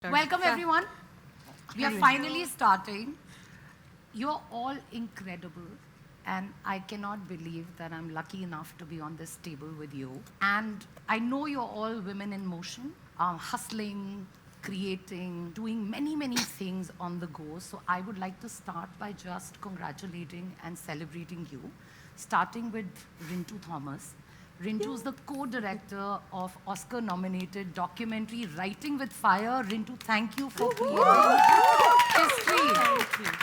Welcome everyone. We are finally starting. You're all incredible and I cannot believe that I'm lucky enough to be on this table with you. And I know you're all women in motion, hustling, creating, doing many things on the go. So I would like to start by just congratulating and celebrating you, starting with Rintu Thomas. Rintu is the co-director of Oscar-nominated documentary Writing with Fire. Rintu, thank you for creating history.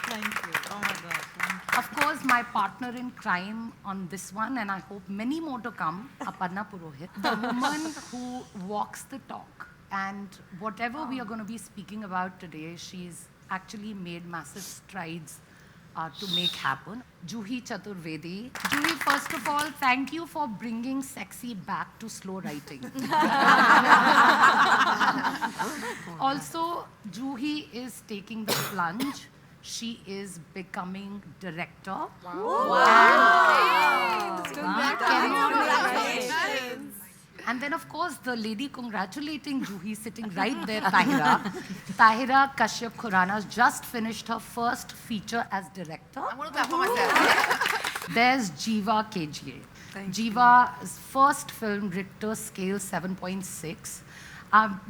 Thank you. Oh my God, thank you. Of course, my partner in crime on this one, and I hope many more to come, Aparna Purohit, the woman who walks the talk. And whatever we are going to be speaking about today, she's actually made massive strides to make happen. Juhi Chaturvedi. Juhi, first of all, thank you for bringing sexy back to slow writing. Also, Juhi is taking the plunge. She is becoming director. Wow. Congratulations. And then, of course, the lady congratulating Juhi sitting right there, Tahira. Tahira Kashyap Khurana has just finished her first feature as director. I'm going to clap for myself. There's Jiva KGA. Jiva's first film, Richter Scale 7.6.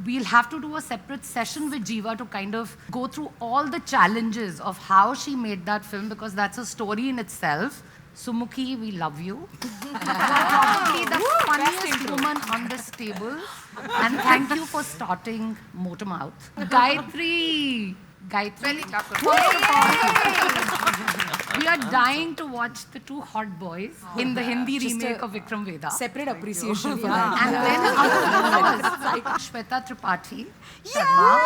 We'll have to do a separate session with Jiva to kind of go through all the challenges of how she made that film, because that's a story in itself. Sumukhi, we love you. Probably the funniest woman on this table. And thank you for starting Motor Mouth. Gayatri. Gayatri. First of all, we are dying to watch the two hot boys in the Hindi remake of Vikram Vedha. Separate appreciation for that. And then, of course, Shweta Tripathi. Sharma.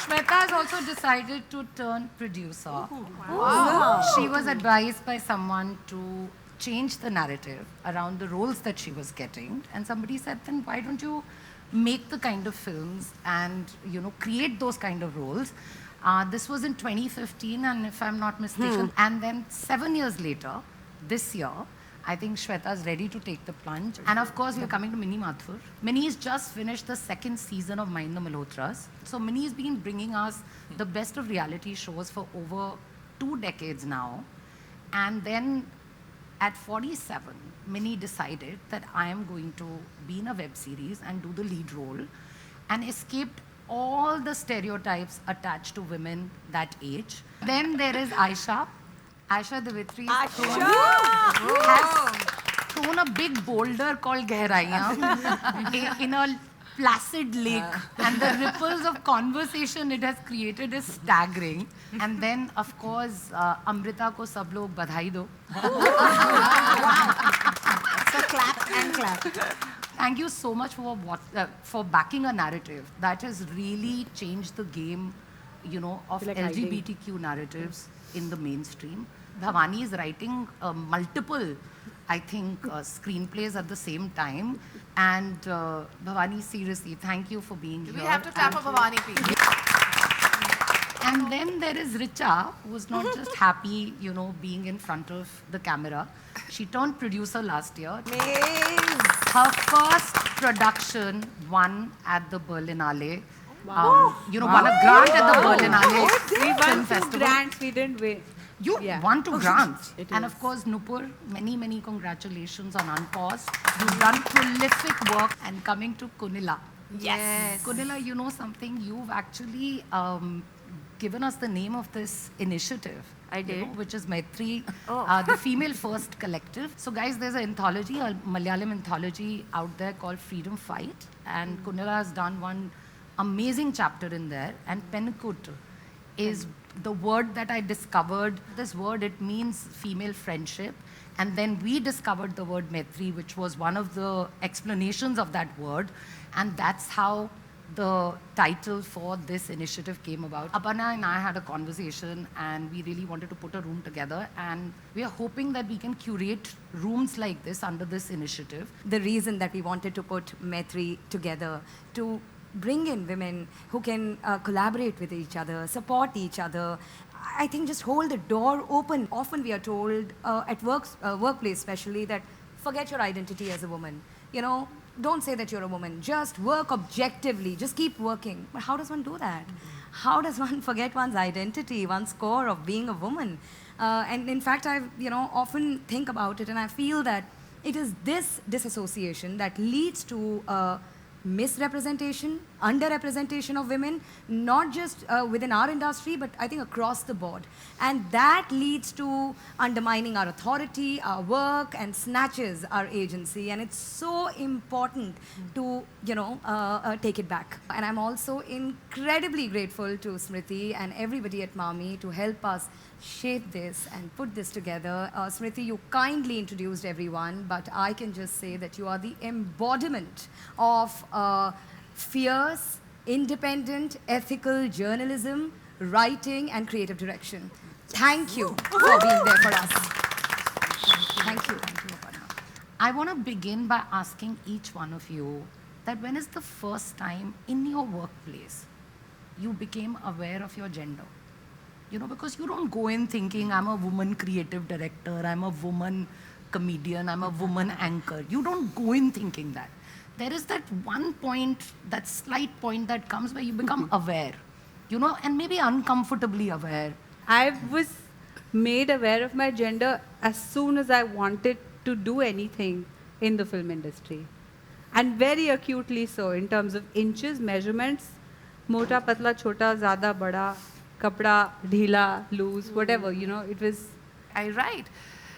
Shweta has also decided to turn producer. Wow. She was advised by someone to change the narrative around the roles that she was getting. And somebody said, then why don't you make the kind of films and, create those kind of roles? This was in 2015, and if I'm not mistaken. And then 7 years later, this year, I think Shweta is ready to take the plunge. And of course, we're coming to Mini Mathur. Mini's just finished the second season of Mind the Malhotras. So Mini's been bringing us the best of reality shows for over 2 decades now. And then at 47, Mini decided that I am going to be in a web series and do the lead role, and escaped all the stereotypes attached to women that age. Then there is Aisha. Aisha Divitri has thrown a big boulder called Gehraiyan in a placid lake. And the ripples of conversation it has created is staggering. And then, of course, Amrita ko sab log badhai do. So clap and clap. Thank you so much for backing a narrative that has really changed the game, of LGBTQ narratives in the mainstream. Bhavani is writing multiple, I think, screenplays at the same time. And Bhavani, seriously, thank you for being here. We have to clap for Bhavani, please. And then there is Richa, who's not just happy, being in front of the camera. She turned producer last year. Her first production won at the Berlinale. Won a grant at the Berlinale Film Festival. Grants, we didn't win. You won 2 grants. And of course, Nupur, many congratulations on Unpause. You've done prolific work. And coming to Kunila. Yes. Kunila, you know something? You've actually given us the name of this initiative. I did. Which is Maitri, the Female First Collective. So guys, there's an anthology, a Malayalam anthology out there called Freedom Fight. And Kunila has done one amazing chapter in there. And Penakut is the word that I discovered. This word, it means female friendship. And then we discovered the word Maitri, which was one of the explanations of that word. And that's how the title for this initiative came about. Aparna and I had a conversation, and we really wanted to put a room together. And we are hoping that we can curate rooms like this under this initiative. The reason that we wanted to put Maitri together, to bring in women who can collaborate with each other, support each other. I think just hold the door open. Often we are told at workplace especially that forget your identity as a woman. don't say that you're a woman. Just work objectively. Just keep working. But how does one do that? How does one forget one's identity, one's core of being a woman? And in fact, I often think about it, and I feel that it is this disassociation that leads to misrepresentation, underrepresentation of women, not just within our industry, but I think across the board. And that leads to undermining our authority, our work, and snatches our agency. And it's so important to, take it back. And I'm also incredibly grateful to Smriti and everybody at Mami to help us shape this and put this together. Smriti, you kindly introduced everyone, but I can just say that you are the embodiment of fierce, independent, ethical journalism, writing, and creative direction. Thank you for being there for us. Thank you. I want to begin by asking each one of you that when is the first time in your workplace you became aware of your gender? Because you don't go in thinking, I'm a woman creative director, I'm a woman comedian, I'm a woman anchor. You don't go in thinking that. There is that one point, that slight point that comes where you become aware, and maybe uncomfortably aware. I was made aware of my gender as soon as I wanted to do anything in the film industry. And very acutely so, in terms of inches, measurements, mota, patla, chota, zyada, bada, kapda, dhila, loose, whatever, it was... I write.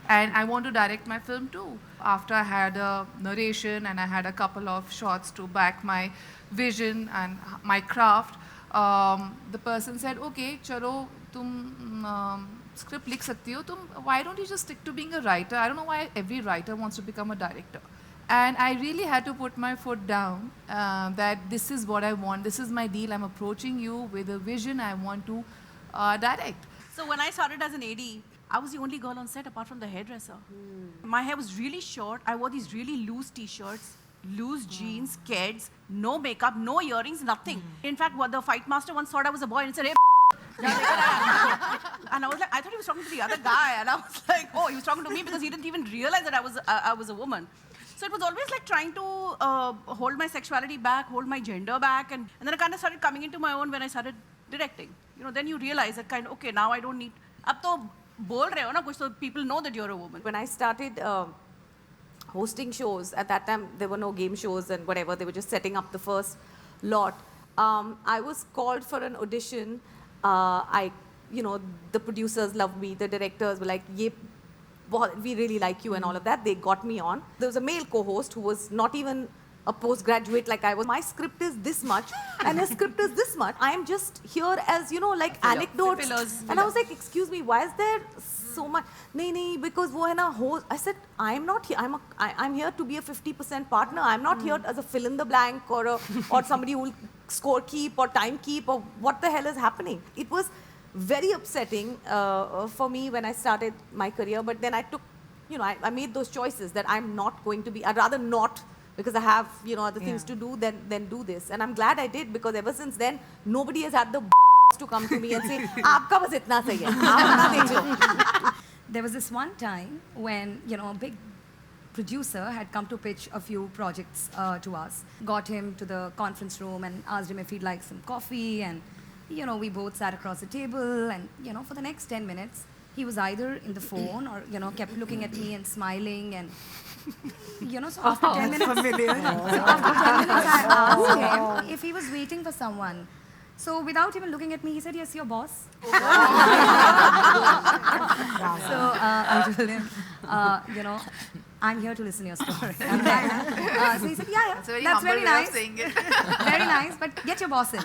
And I want to direct my film too. After I had a narration and I had a couple of shots to back my vision and my craft, the person said, okay, chalo, tum script likh sakti ho, why don't you just stick to being a writer? I don't know why every writer wants to become a director. And I really had to put my foot down that this is what I want, this is my deal, I'm approaching you with a vision I want to direct. So when I started as an AD, I was the only girl on set apart from the hairdresser. My hair was really short, I wore these really loose t-shirts, loose jeans, kids, no makeup, no earrings, nothing. In fact, what the fight master once thought I was a boy and said, hey, and I was like, I thought he was talking to the other guy, and I was like, oh, he was talking to me because he didn't even realize that I was a woman. So it was always like trying to hold my sexuality back, hold my gender back, and then I kind of started coming into my own when I started directing. Then you realize that kind of, okay, now I don't need, ab to bol rahe ho na kuch, so people know that you're a woman. When I started hosting shows, at that time there were no game shows and whatever, they were just setting up the first lot. I was called for an audition. The producers loved me, the directors were like, ye, we really like you and all of that. They got me on. There was a male co-host who was not even a postgraduate like I was. My script is this much and his script is this much. I am just here as, anecdotes. And I was like, excuse me, why is there so much? Nee, because wo hai na host. I said, I'm not here. I'm here to be a 50% partner. I'm not here as a fill in the blank or somebody who will score keep or time keep or what the hell is happening. It was very upsetting for me when I started my career, but then I took, I made those choices that I'm not going to be, I'd rather not, because I have, other things to do than do this. And I'm glad I did, because ever since then, nobody has had the to come to me and say, aapka bas itna sahi hai, aap na dekho. There was this one time when, a big producer had come to pitch a few projects to us, got him to the conference room and asked him if he'd like some coffee, and we both sat across the table, and, for the next 10 minutes, he was either in the phone or, kept looking at me and smiling, and, so after 10 minutes, I asked him if he was waiting for someone. So without even looking at me, he said, yes, your boss. So I told him, I'm here to listen to your story. So he said, yeah, that's very nice. Very nice, but get your boss in.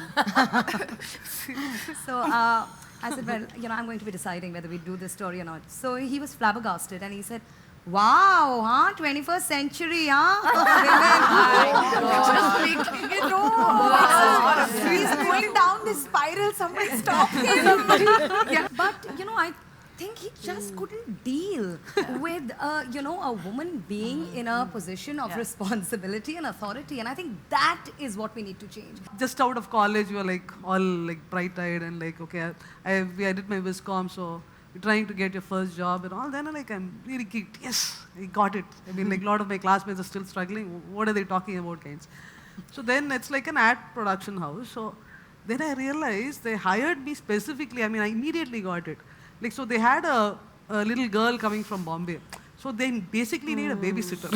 So I said, well, I'm going to be deciding whether we do this story or not. So he was flabbergasted, and he said, wow, 21st century, He's going down this spiral, somebody stop him. But, I think he just couldn't deal with, a woman being in a position of responsibility and authority. And I think that is what we need to change. Just out of college, we were like all like bright-eyed and like, okay, I did my Viscom, so you're trying to get your first job and all, then I'm really geeked. Yes, I got it. I mean, like a lot of my classmates are still struggling. What are they talking about, kinds? So then it's like an ad production house. So then I realized they hired me specifically. I mean, I immediately got it. Like, so they had a little girl coming from Bombay. So they basically need a babysitter.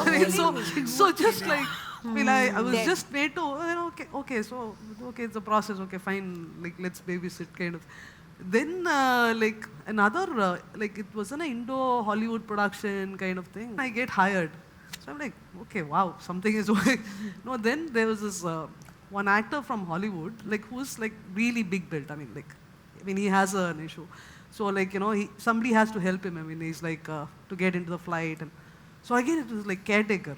I mean, so just like, I was just made to, okay, it's a process, okay, fine, like, let's babysit, kind of. Then, like, another, like, it was an Indo-Hollywood production kind of thing. I get hired. So I'm like, okay, wow, something is working. No, then there was this one actor from Hollywood, like, who's, like, really big built. I mean, he has an issue. So, like, somebody has to help him. I mean, he's like, to get into the flight. And so again, it was like caretaker.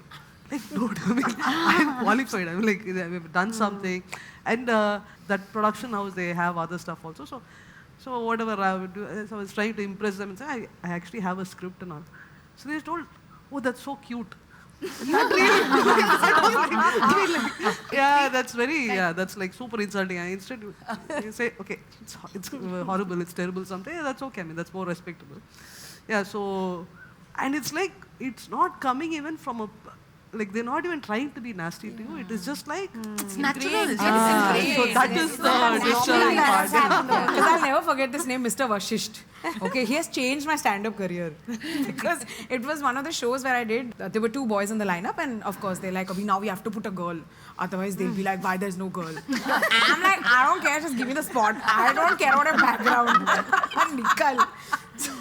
Like, dude, I mean, I'm qualified. I mean, like, I've done something. And that production house, they have other stuff also. So whatever I would do, so I was trying to impress them and say, I actually have a script and all. So they told, oh, that's so cute. Not really. That's like super insulting. And instead, you say, okay, it's horrible, it's terrible, something. Yeah, that's okay. I mean, that's more respectable. Yeah, so, and it's like, it's not coming even from like, they're not even trying to be nasty to you. It is just like, It's natural. so that is the disturbing part. Because I'll never forget this name, Mr. Vashisht. Okay, he has changed my stand-up career. Because it was one of the shows where I did, there were two boys in the lineup, and of course they're like, now we have to put a girl. Otherwise they'll be like, why there's no girl? I'm like, I don't care, just give me the spot. I don't care about your background. Nikal. So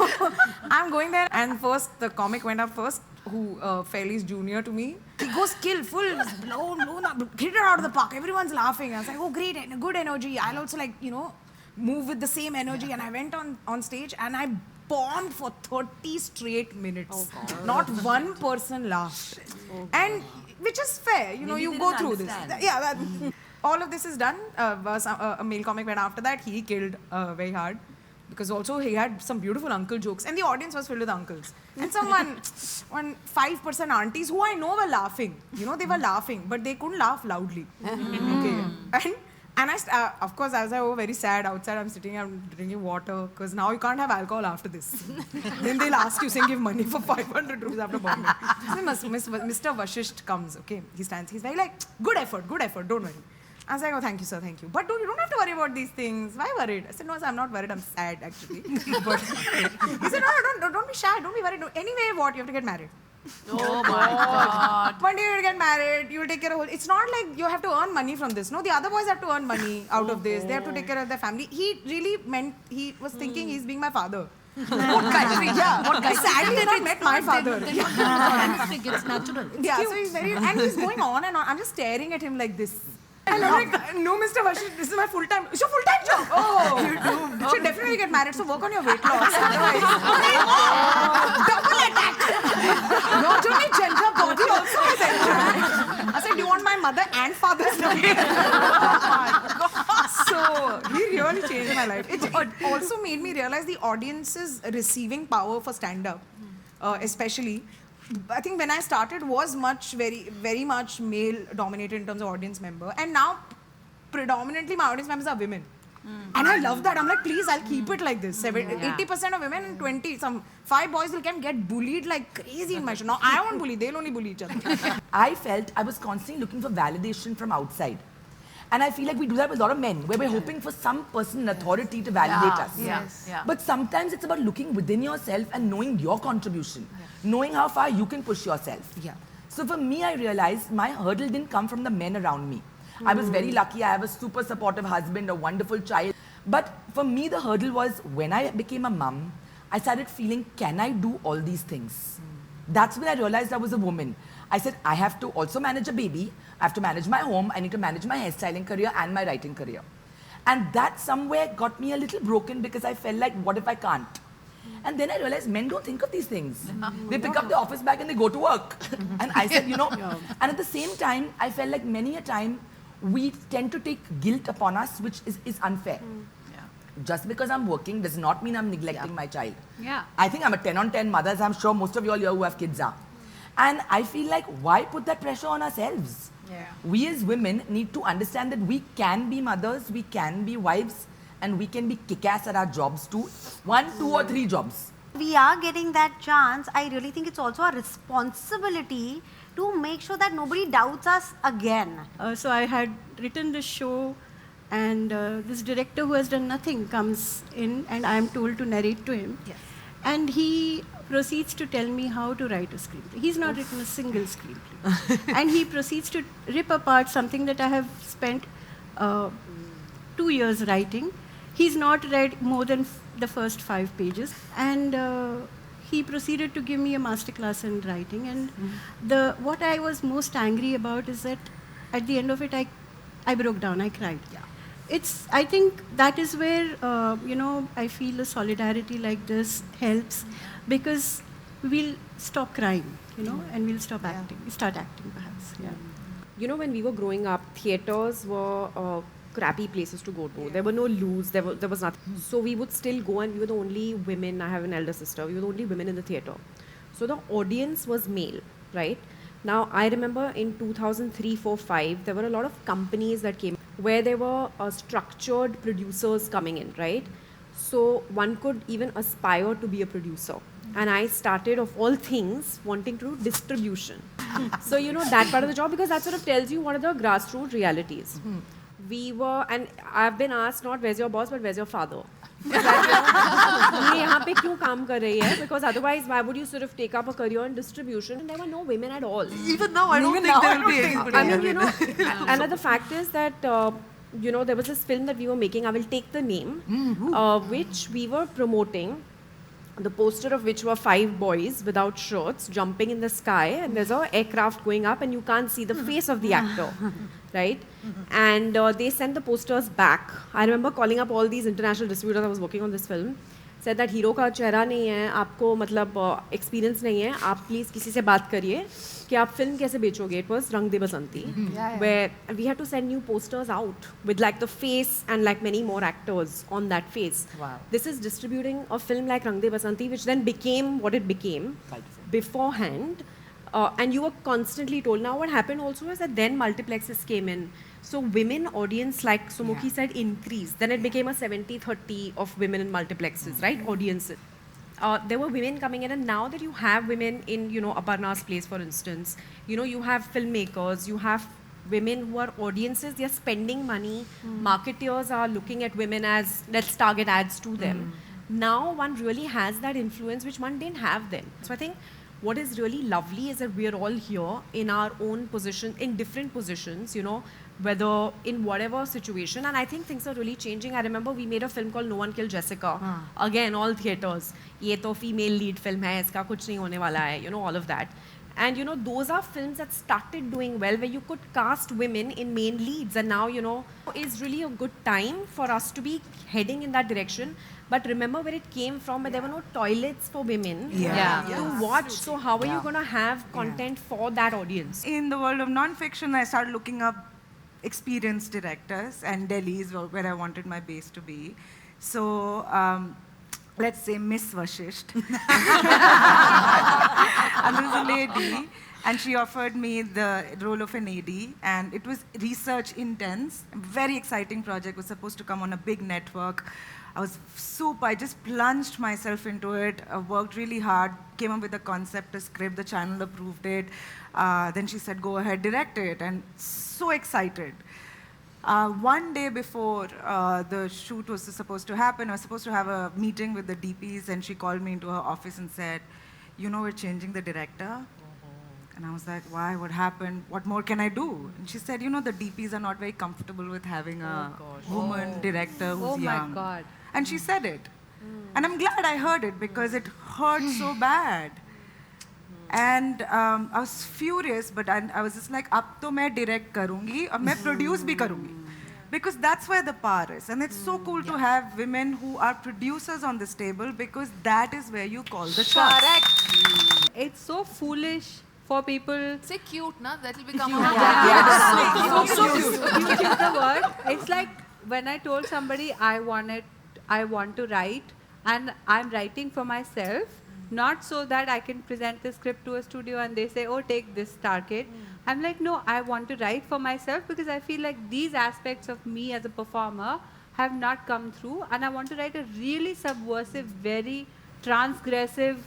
I'm going there, and first, the comic went up first, who fairly is junior to me. He goes skillful, blown up, hit it out of the park. Everyone's laughing. I was like, oh, great, good energy. I'll also, like, move with the same energy. And I went on stage and I bombed for 30 straight minutes. Oh, not one person laughed. And which is fair, you go through this. Yeah, all of this is done. A male comic went after that. He killed very hard. Because also he had some beautiful uncle jokes, and the audience was filled with uncles. And one 5% aunties who I know were laughing. They were laughing, but they couldn't laugh loudly. Okay. And I, of course, as I was very sad outside, I'm sitting, I'm drinking water, because now you can't have alcohol after this. Then they'll ask you, saying, give money for 500 rupees after bombing. So Mr. Vashisht comes, okay, he stands, he's very like, good effort, don't worry. I was like, oh, thank you, sir, thank you. But you don't have to worry about these things. Why worried? I said, no, sir, I'm not worried, I'm sad, actually. But he said, no, don't be shy, don't be worried. Anyway, what? You have to get married. Oh my God. One day you will get married, you will take care of it's not like you have to earn money from this. No, the other boys have to earn money out of this. They have to take care of their family. He really meant, he was thinking he's being my father. What country? Yeah. What country? Sadly, I not met my father. It's natural. Yeah, so he's very, and he's going on and on. I'm just staring at him like this. And I'm like, no, Mr. Vashisht, this is my full-time. It's your full-time job. Oh, you're doomed. You should definitely get married, so work on your weight loss. Otherwise, double attack. Not only gender, body also is attack. I said, do you want my mother and father's name? So he really changed my life. It also made me realize the audience's receiving power for stand-up, especially. I think when I started was very much male dominated in terms of audience member, and now predominantly my audience members are women. And I love that. I'm like, please, I'll keep it like this. 80% of women and 5 boys will get bullied like crazy in my show. Now I won't bully, they'll only bully each other. I felt I was constantly looking for validation from outside. And I feel like we do that with a lot of men, where we're hoping for some person in authority to validate us. Yes. Yeah. But sometimes it's about looking within yourself and knowing your contribution, knowing how far you can push yourself. Yeah. So for me, I realized my hurdle didn't come from the men around me. I was very lucky. I have a super supportive husband, a wonderful child. But for me, the hurdle was when I became a mum, I started feeling, can I do all these things? That's when I realized I was a woman. I said, I have to also manage a baby. I have to manage my home. I need to manage my hairstyling career and my writing career. And that somewhere got me a little broken because I felt like, what if I can't? And then I realized men don't think of these things. They pick up the office bag and they go to work. And I said, and at the same time, I felt like many a time we tend to take guilt upon us, which is unfair. Just because I'm working does not mean I'm neglecting my child. I think I'm a 10 on 10 mother, as I'm sure most of you all here who have kids are. And I feel like, why put that pressure on ourselves? We as women need to understand that we can be mothers, we can be wives, and we can be kick-ass at our jobs too. 1, 2 or 3 jobs. We are getting that chance. I really think it's also a responsibility to make sure that nobody doubts us again. So I had written this show, and this director who has done nothing comes in, and I am told to narrate to him. Yes. And he proceeds to tell me how to write a screenplay. He's not written a single screenplay. And he proceeds to rip apart something that I have spent 2 years writing. He's not read more than the first 5 pages. And he proceeded to give me a masterclass in writing. And what I was most angry about is that at the end of it, I broke down, I cried. Yeah. I think that is where, I feel a solidarity like this helps, because we'll stop crying, and we'll stop acting. We start acting, perhaps. Yeah. You know, when we were growing up, theatres were crappy places to go to. There were no loos, there was nothing. So we would still go, and we were the only women. I have an elder sister. We were the only women in the theatre. So the audience was male, right? Now, I remember in 2003, 4, 5, there were a lot of companies that came where there were structured producers coming in, right? So one could even aspire to be a producer. And I started, of all things, wanting to do distribution. So, that part of the job, because that sort of tells you what are the grassroots realities. We were, and I've been asked not where's your boss, but where's your father? Because otherwise, why would you sort of take up a career in distribution? And there were no women at all. Even now, I don't think there will be anybody. I mean, another fact is that, there was this film that we were making, I will take the name, which we were promoting, the poster of which were 5 boys without shirts jumping in the sky, and there's an aircraft going up and you can't see the face of the actor, right? And they sent the posters back. I remember calling up all these international distributors. I was working on this film. Said that hero का चेहरा नहीं है, आपको मतलब experience नहीं है, आप please किसी से बात करिए कि आप film कैसे बेचोगे. It was रंग दे बसंती, where we had to send new posters out with like the face and like many more actors on that face. Wow. This is distributing a film like Rang De Basanti, which then became what it became beforehand. And you were constantly told. Now what happened also is that then multiplexes came in. So women audience, like Sumukhi said, increased. Then it became a 70-30 of women in multiplexes, right? Audiences. There were women coming in, and now that you have women in, Aparna's place, for instance, you have filmmakers, you have women who are audiences, they are spending money. Marketeers are looking at women as, let's target ads to them. Now one really has that influence, which one didn't have then. So I think what is really lovely is that we are all here in our own position, in different positions, whether in whatever situation. And I think things are really changing. I remember we made a film called No One Killed Jessica. Again, all theatres. Ye to female lead film hai, iska kuch nahi hone wala hai, all of that. And those are films that started doing well, where you could cast women in main leads. And now, is really a good time for us to be heading in that direction. But remember where it came from, where there were no toilets for women to watch. So how are you going to have content for that audience? In the world of non-fiction, I started looking up experienced directors, and Delhi is where I wanted my base to be. So let's say Miss Vashisht. And there was a lady, and she offered me the role of an AD, and it was research intense, very exciting project. It was supposed to come on a big network. I just plunged myself into it, worked really hard, came up with a concept, a script, the channel approved it. Then she said, go ahead, direct it, and so excited. One day before the shoot was supposed to happen, I was supposed to have a meeting with the DPs, and she called me into her office and said, we're changing the director. And I was like, why? What happened? What more can I do? And she said, the DPs are not very comfortable with having a woman director who's young. Oh my God. And she said it. And I'm glad I heard it, because it hurt so bad. And I was furious, but I was just like, ab to main direct karungi, aur main produce bhi karungi. Because that's where the power is. And it's so cool to have women who are producers on this table, because that is where you call the shots. Correct. It's so foolish for people. Say cute, na? That will become So cute. Cute is the word. It's like when I told somebody I want to write, and I'm writing for myself, not so that I can present the script to a studio and they say, oh, take this target. I'm like, no, I want to write for myself, because I feel like these aspects of me as a performer have not come through, and I want to write a really subversive, very transgressive,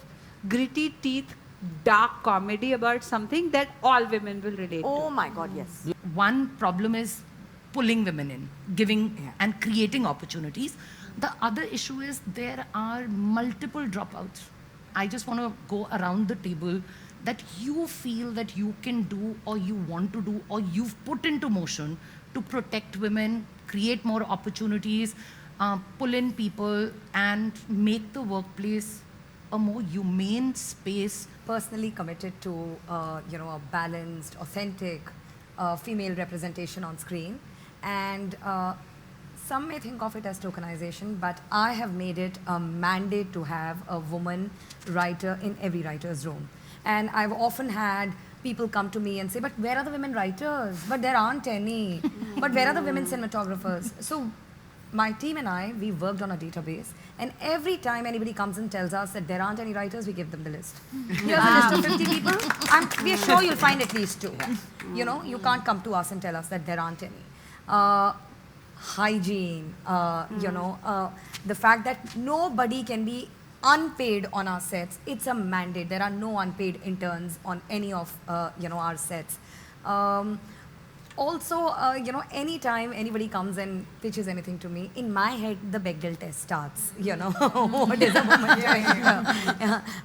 gritty teeth, dark comedy about something that all women will relate to. Oh my God, yes. One problem is pulling women in, giving and creating opportunities. The other issue is there are multiple dropouts. I just want to go around the table that you feel that you can do or you want to do or you've put into motion to protect women, create more opportunities, pull in people and make the workplace a more humane space. Personally committed to a balanced, authentic female representation on screen, and some may think of it as tokenization, but I have made it a mandate to have a woman writer in every writer's room. And I've often had people come to me and say, but where are the women writers? But there aren't any. But where are the women cinematographers? So my team and I, we worked on a database, and every time anybody comes and tells us that there aren't any writers, we give them the list. Here's a list of 50 people. We're sure you'll find at least 2. You know, you can't come to us and tell us that there aren't any. Hygiene, the fact that nobody can be unpaid on our sets. It's a mandate. There are no unpaid interns on any of our sets. Also, anytime anybody comes and pitches anything to me, in my head, the Bechdel test starts. What is a woman doing?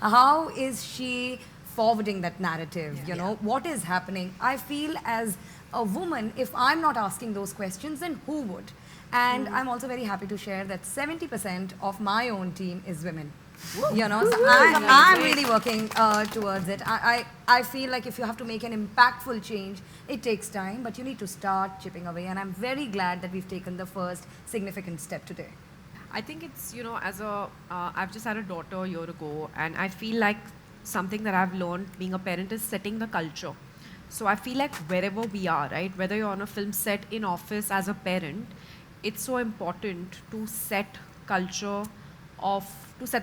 How is she forwarding that narrative? What is happening? I feel as a woman, if I'm not asking those questions, then who would? And I'm also very happy to share that 70% of my own team is women. So I'm really working towards it. I feel like if you have to make an impactful change, it takes time, but you need to start chipping away. And I'm very glad that we've taken the first significant step today. I think it's, I've just had a daughter a year ago, and I feel like something that I've learned being a parent is setting the culture. So I feel like wherever we are, right, whether you're on a film set, in office, as a parent, it's so important to set the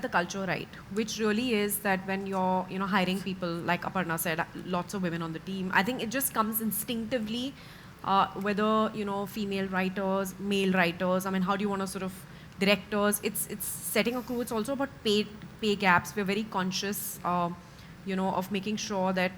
culture right, which really is that when you're, hiring people, like Aparna said, lots of women on the team, I think it just comes instinctively, whether, female writers, male writers, I mean, how do you want to sort of, directors, it's setting a crew, it's also about pay gaps. We're very conscious, of making sure that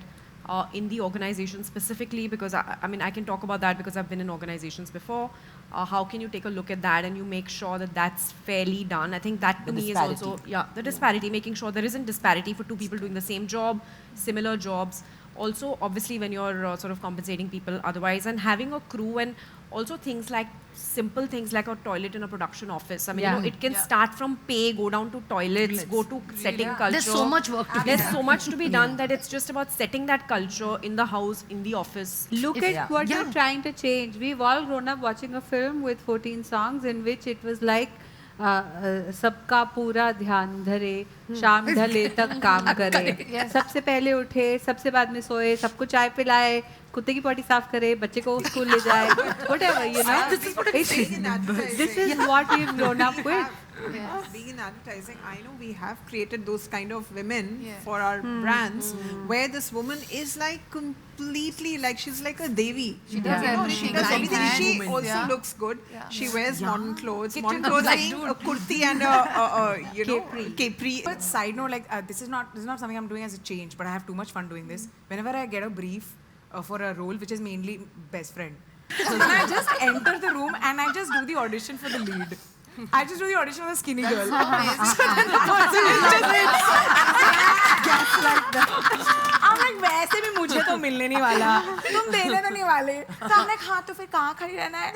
in the organization specifically, because I can talk about that because I've been in organizations before. How can you take a look at that and you make sure that that's fairly done? I think that to me is also, the disparity, making sure there isn't disparity for 2 people doing the same job, similar jobs. Also, obviously, when you're sort of compensating people otherwise, and having a crew, and also simple things like a toilet in a production office. I mean, it can start from pay, go down to toilets, go to setting culture. There's so much work to be There's so much to be done that it's just about setting that culture in the house, in the office. Look at what you're trying to change. We've all grown up watching a film with 14 songs in which it was like सबका पूरा ध्यान धरे शाम ढले तक काम करे सबसे पहले उठे सबसे बाद में सोए सबको चाय पिलाए कुत्ते की पॉटी साफ करे बच्चे को स्कूल ले जाए whatever this is what we've grown up with. Being in advertising, I know we have created those kind of women for our brands where this woman is like completely like she's like a devi. She does everything. She does everything. She also looks good. She wears modern clothes. Modern clothes like a kurti and a capri. But side note, like this is not something I'm doing as a change, but I have too much fun doing this. Whenever I get a brief for a role which is mainly best friend, then I just enter the room and I just do the audition for the lead. I just do the audition for the skinny girl. So then the person is just I'm like, वैसे भी मुझे तो मिलने नहीं वाला, तुम देने तो नहीं वाले. So I'm like, हाँ तो फिर कहाँ खड़ी रहना है?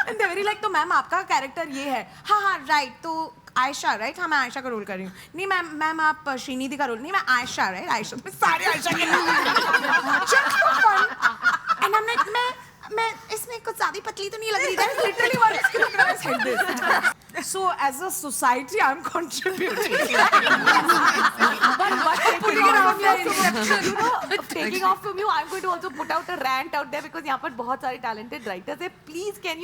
And they're very like, तो मैम आपका कैरेक्टर ये है. हाँ right तो आयशा राइट हाँ मैं आयशा का रोल कर रही हूँ नहीं मैम आप श्रीनिधि का रोल नहीं मैं आयशा राइट आयशा मैं सारे आयशा के and I'm like मैं इसमें कुछ ज़्यादा पतली तो नहीं लग रही that's literally what is going on his head so as a society I'm contributing but taking off from you I'm going to also put out a rant out there because यहाँ पर बहुत सारे talented writers हैं please can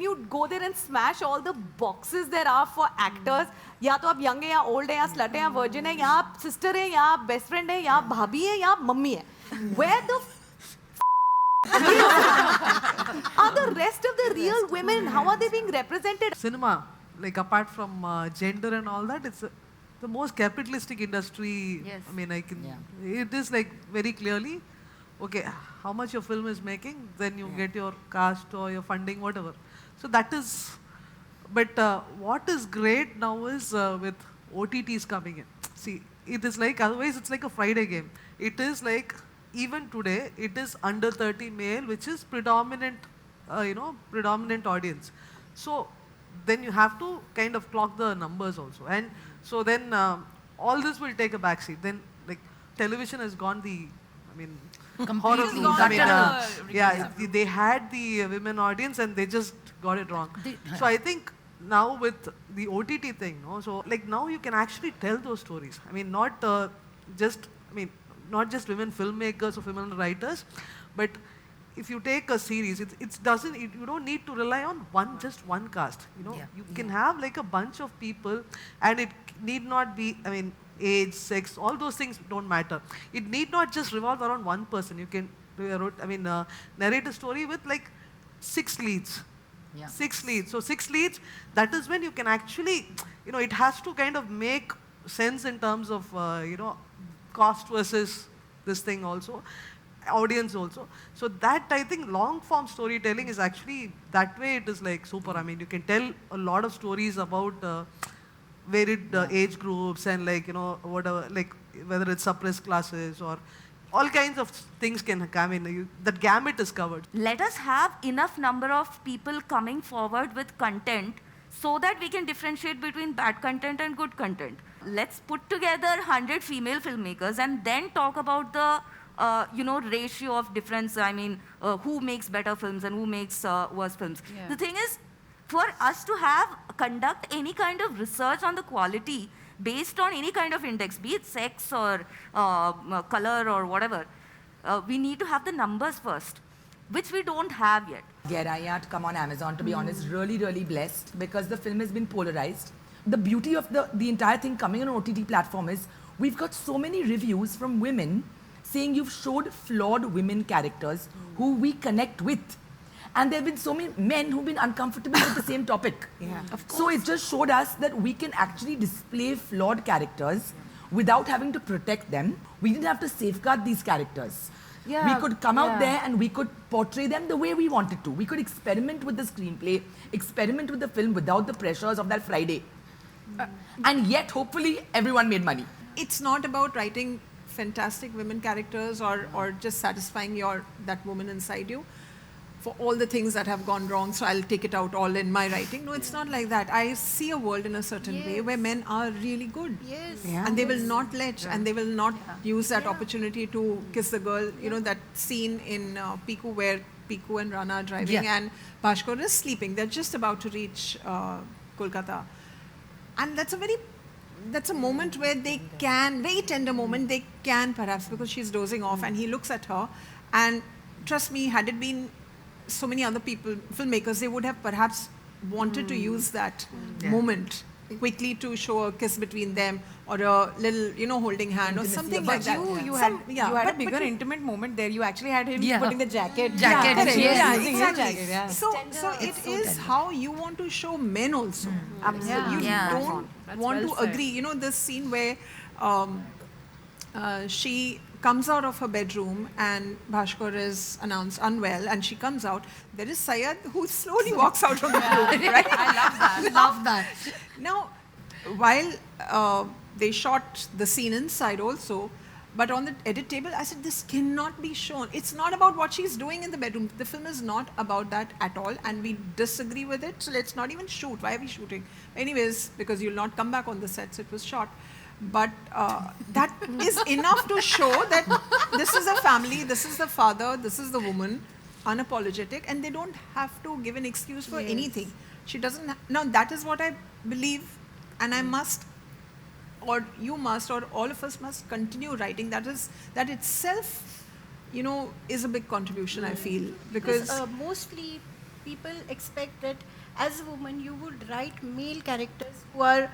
you go there and smash all the boxes there are for actors? या तो आप young हैं या old हैं या slut हैं या virgin हैं या आप sister हैं या best friend हैं या भाभी हैं या मम्मी हैं. Where the Are the rest of the real women, how are they being represented? Cinema, like apart from gender and all that, it's the most capitalistic industry. Yes. I mean, it is like very clearly, okay, how much your film is making, then you get your cast or your funding, whatever. So that is, but what is great now is with OTTs coming in. See, it is like, otherwise it's like a Friday game. It is like, even today, it is under 30 male, which is predominant, predominant audience. So then you have to kind of clock the numbers also. And so then all this will take a backseat. Then like television has gone Completely. they had the women audience and they just got it wrong. So I think now with the OTT thing, so like now you can actually tell those stories. I mean, not just women filmmakers or women writers, but if you take a series, you don't need to rely on just one cast. You can have like a bunch of people, and it need not be, age, sex, all those things don't matter. It need not just revolve around one person. You can narrate a story with like 6 leads. Yeah. 6 leads. So 6 leads, that is when you can actually, it has to kind of make sense in terms of, cost versus this thing also, audience also. So that, I think, long form storytelling is actually, that way it is like super. I mean, you can tell a lot of stories about varied age groups and like, whatever, like whether it's suppressed classes or all kinds of things can come in. That gamut is covered. Let us have enough number of people coming forward with content so that we can differentiate between bad content and good content. Let's put together 100 female filmmakers and then talk about the ratio of difference. I mean, who makes better films and who makes worse films. Yeah. The thing is, for us to conduct any kind of research on the quality based on any kind of index, be it sex or color or whatever, we need to have the numbers first, which we don't have yet. Geraya to come on Amazon, to be honest, really, really blessed because the film has been polarized. The beauty of the entire thing coming on an OTT platform is we've got so many reviews from women saying you've showed flawed women characters who we connect with. And there have been so many men who've been uncomfortable with the same topic. Yeah, of So it just showed us that we can actually display flawed characters without having to protect them. We didn't have to safeguard these characters. Yeah, We could come out there and we could portray them the way we wanted to. We could experiment with the screenplay, experiment with the film without the pressures of that Friday. And yet, hopefully, everyone made money. It's not about writing fantastic women characters or just satisfying that woman inside you for all the things that have gone wrong, so I'll take it out all in my writing. No, it's not like that. I see a world in a certain way where men are really good. Yes. And they will not let, and they will not use that opportunity to kiss the girl. You know, that scene in Piku where Piku and Rana are driving and Bhaskar is sleeping. They're just about to reach Kolkata. And that's a moment where they can, very tender moment, they can perhaps, because she's dozing off and he looks at her, and trust me, had it been so many other people, filmmakers, they would have perhaps wanted to use that moment quickly to show a kiss between them or a little, holding hand or something like that. You had a bigger intimate moment there. You actually had him putting the jacket. So it is how you want to show men also. Absolutely. You don't want to agree. This scene where she comes out of her bedroom and Bhaskar is announced unwell and she comes out. There is Syed who slowly walks out of the room. Right? I love that. Now, while they shot the scene inside also, but on the edit table, I said, this cannot be shown. It's not about what she's doing in the bedroom. The film is not about that at all, and we disagree with it, so let's not even shoot. Why are we shooting? Anyways, because you'll not come back on the sets, it was shot. But that is enough to show that this is a family, this is the father, this is the woman, unapologetic, and they don't have to give an excuse for anything. She doesn't. Now, that is what I believe, and I must, or you must, or all of us must continue writing. That itself, is a big contribution, I feel. Because mostly people expect that as a woman you would write male characters who are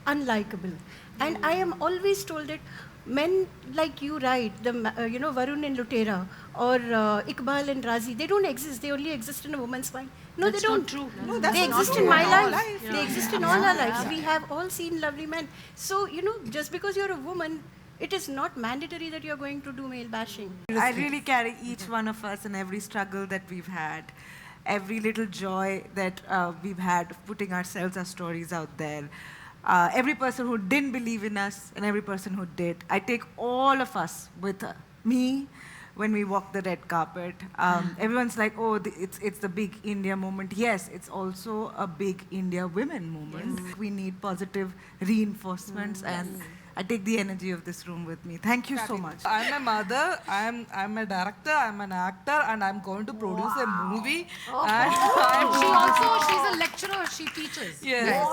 unlikable. And I am always told that men like you write, Varun and Lutera, or Iqbal and Razi, they don't exist. They only exist in a woman's mind. No, That's they don't. not true. No, that's they not exist true. in my Yeah. life. Yeah. They exist in Yeah. all our lives. Yeah. We have all seen lovely men. So, just because you're a woman, it is not mandatory that you're going to do male bashing. I really carry each one of us and every struggle that we've had, every little joy that we've had of putting ourselves, our stories out there. Every person who didn't believe in us and every person who did. I take all of us with me when we walk the red carpet. Everyone's like, oh, it's the big India moment. Yes, it's also a big India women moment. Yes. We need positive reinforcements and I take the energy of this room with me. Thank you so much. I'm a mother, I'm a director, I'm an actor, and I'm going to produce a movie. And She's a lecturer, she teaches. Yes.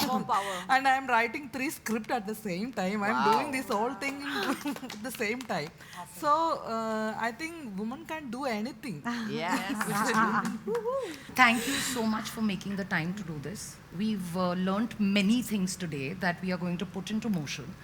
More power. And I'm writing 3 scripts at the same time. I'm doing this whole thing at the same time. So I think women can do anything. Thank you so much for making the time to do this. We've learned many things today that we are going to put into motion.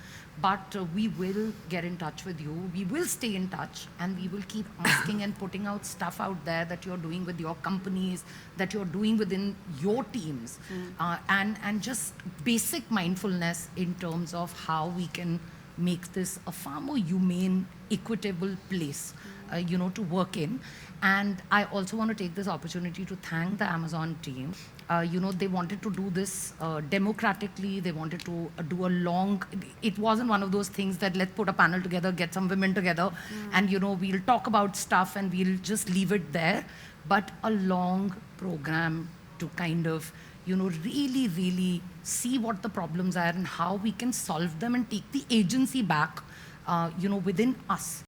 But we will get in touch with you. We will stay in touch and we will keep asking and putting out stuff out there that you're doing with your companies, that you're doing within your teams. And just basic mindfulness in terms of how we can make this a far more humane, equitable place, to work in. And I also want to take this opportunity to thank the Amazon team. They wanted to do this democratically. They wanted to do a long, it wasn't one of those things that let's put a panel together, get some women together, and we'll talk about stuff and we'll just leave it there. But a long program to kind of, really, really see what the problems are and how we can solve them and take the agency back, within us.